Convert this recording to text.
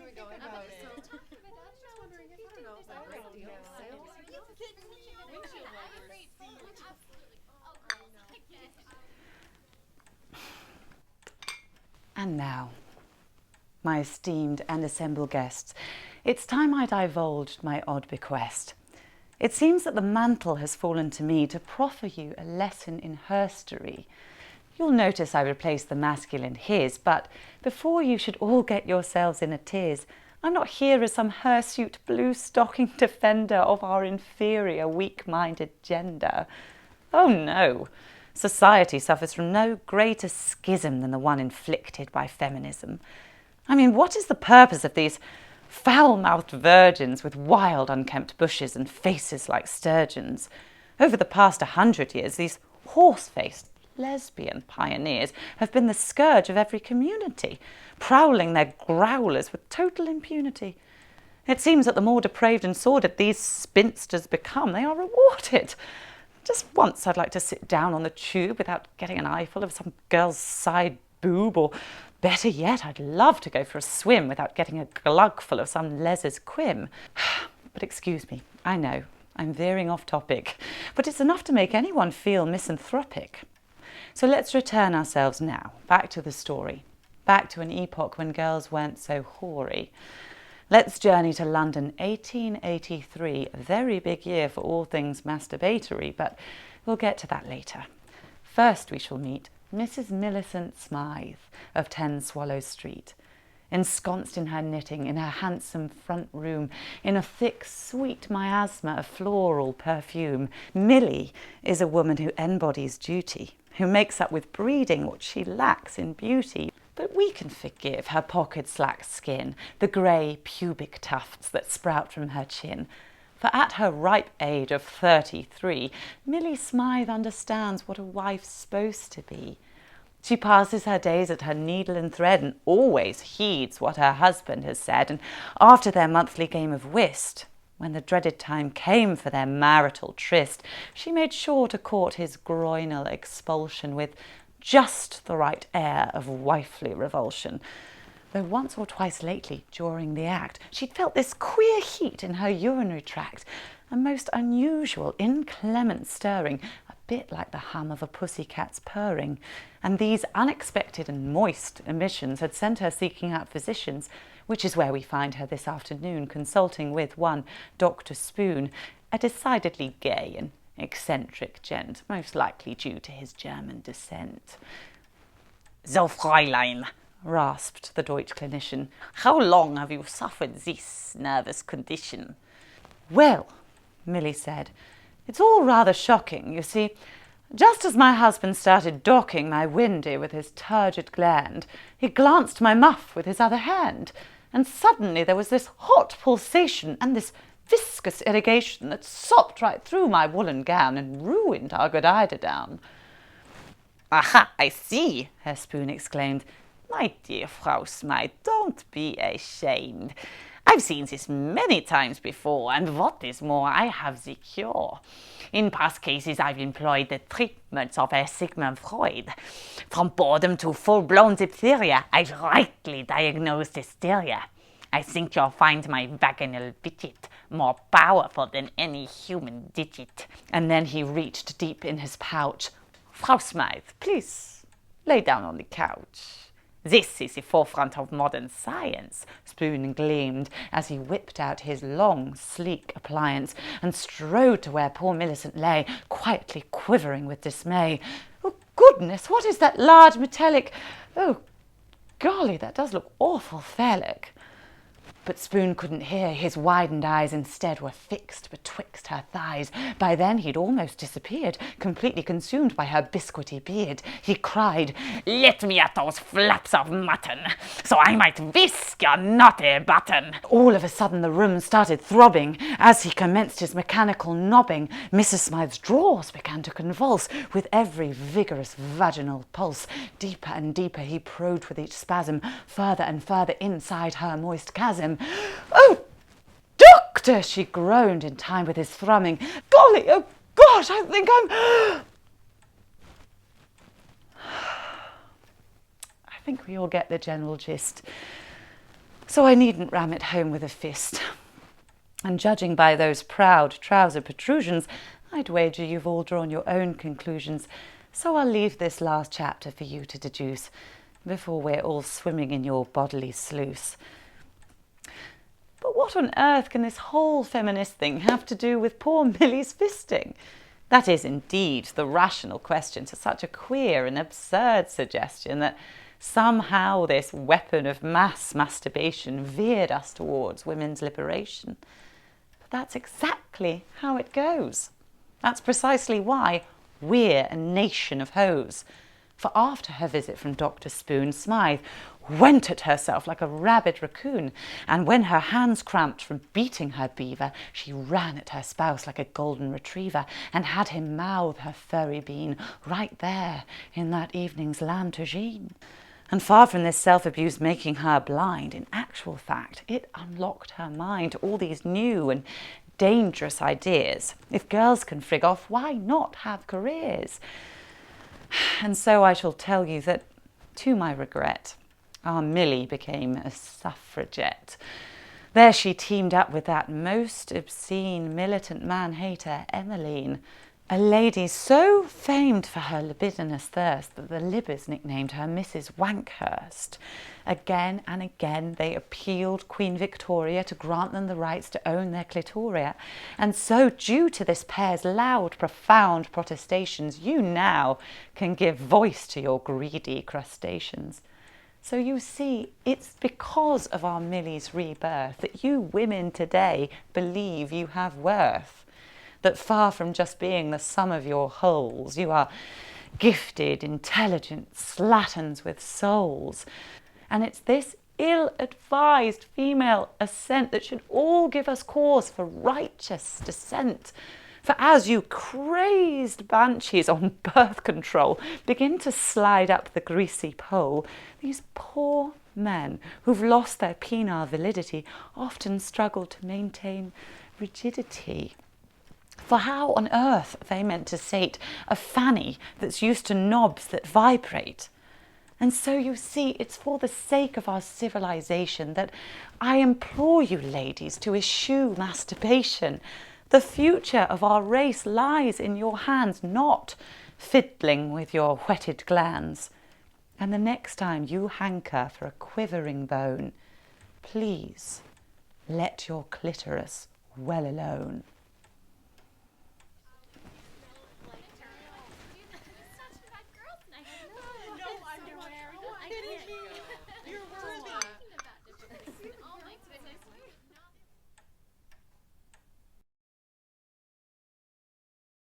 are we going about it? I'm just wondering if, I don't know, if that great deal of sales. Windshield wipers. And now, my esteemed and assembled guests, it's time I divulged my odd bequest. It seems that the mantle has fallen to me to proffer you a lesson in herstory. You'll notice I replaced the masculine his, but before you should all get yourselves in a tiz, I'm not here as some hirsute blue-stocking defender of our inferior, weak-minded gender. Oh no! Society suffers from no greater schism than the one inflicted by feminism. I mean, what is the purpose of these foul-mouthed virgins with wild, unkempt bushes and faces like sturgeons? Over the past 100 years, these horse-faced lesbian pioneers have been the scourge of every community, prowling their growlers with total impunity. It seems that the more depraved and sordid these spinsters become, they are rewarded. Just once I'd like to sit down on the tube without getting an eyeful of some girl's side boob, or better yet, I'd love to go for a swim without getting a glugful of some leser's quim. But excuse me, I know, I'm veering off topic, but it's enough to make anyone feel misanthropic. So let's return ourselves now, back to the story, back to an epoch when girls weren't so hoary. Let's journey to London 1883, a very big year for all things masturbatory, but we'll get to that later. First we shall meet Mrs. Millicent Smythe of 10 Swallow Street. Ensconced in her knitting, in her handsome front room, in a thick, sweet miasma of floral perfume, Millie is a woman who embodies duty, who makes up with breeding what she lacks in beauty. But we can forgive her pocked slack skin, the grey pubic tufts that sprout from her chin. For at her ripe age of 33, Millie Smythe understands what a wife's supposed to be. She passes her days at her needle and thread and always heeds what her husband has said. And after their monthly game of whist, when the dreaded time came for their marital tryst, she made sure to court his groinal expulsion with just the right air of wifely revulsion. Though once or twice lately, during the act, she'd felt this queer heat in her urinary tract, a most unusual, inclement stirring, a bit like the hum of a pussycat's purring. And these unexpected and moist emissions had sent her seeking out physicians, which is where we find her this afternoon, consulting with one Dr. Spoon, a decidedly gay and eccentric gent, most likely due to his German descent. So, Fräulein, rasped the Deutsch clinician, how long have you suffered this nervous condition? Well, Millie said, it's all rather shocking. You see, just as my husband started docking my windy with his turgid gland, he glanced my muff with his other hand, and suddenly there was this hot pulsation and this viscous irrigation that sopped right through my woolen gown and ruined our good eiderdown. Aha, I see, Herr Spoon exclaimed. My dear Frau Smythe, don't be ashamed. I've seen this many times before, and what is more, I have the cure. In past cases, I've employed the treatments of a Sigmund Freud. From boredom to full-blown diphtheria, I've rightly diagnosed hysteria. I think you'll find my vaginal digit more powerful than any human digit. And then he reached deep in his pouch. Frau Smythe, please lay down on the couch. This is the forefront of modern science, Spoon gleamed as he whipped out his long, sleek appliance and strode to where poor Millicent lay, quietly quivering with dismay. Oh, goodness, what is that large metallic... Oh, golly, that does look awful phallic. But Spoon couldn't hear. His widened eyes instead were fixed betwixt her thighs. By then he'd almost disappeared, completely consumed by her biscuity beard. He cried, Let me at those flaps of mutton, so I might whisk your naughty button. All of a sudden the room started throbbing. As he commenced his mechanical knobbing, Mrs. Smythe's drawers began to convulse with every vigorous vaginal pulse. Deeper and deeper he probed with each spasm, further and further inside her moist chasm. Oh, doctor, she groaned in time with his thrumming. Golly, oh gosh, I think I think we all get the general gist. So I needn't ram it home with a fist. And judging by those proud trouser protrusions, I'd wager you've all drawn your own conclusions. So I'll leave this last chapter for you to deduce before we're all swimming in your bodily sluice. But what on earth can this whole feminist thing have to do with poor Millie's fisting? That is indeed the rational question to such a queer and absurd suggestion that somehow this weapon of mass masturbation veered us towards women's liberation. But that's exactly how it goes. That's precisely why we're a nation of hoes. For after her visit from Dr. Spoon, Smythe went at herself like a rabid raccoon, and when her hands cramped from beating her beaver, she ran at her spouse like a golden retriever, and had him mouth her furry bean right there in that evening's lamb tagine. And far from this self-abuse making her blind, in actual fact, it unlocked her mind to all these new and dangerous ideas. If girls can frig off, why not have careers? And so I shall tell you that, to my regret, our Millie became a suffragette. There she teamed up with that most obscene militant man-hater, Emmeline, a lady so famed for her libidinous thirst that the Libbers nicknamed her Mrs. Wankhurst. Again and again they appealed Queen Victoria to grant them the rights to own their clitoria, and so due to this pair's loud, profound protestations, you now can give voice to your greedy crustaceans. So you see, it's because of our Millie's rebirth that you women today believe you have worth. That far from just being the sum of your wholes, you are gifted, intelligent slatterns with souls. And it's this ill-advised female assent that should all give us cause for righteous dissent. For as you crazed banshees on birth control begin to slide up the greasy pole, these poor men who've lost their penile validity often struggle to maintain rigidity. For how on earth are they meant to sate a fanny that's used to knobs that vibrate? And so you see, it's for the sake of our civilization that I implore you ladies to eschew masturbation. The future of our race lies in your hands, not fiddling with your whetted glands. And the next time you hanker for a quivering bone, please let your clitoris well alone. No underwear. I can't. You're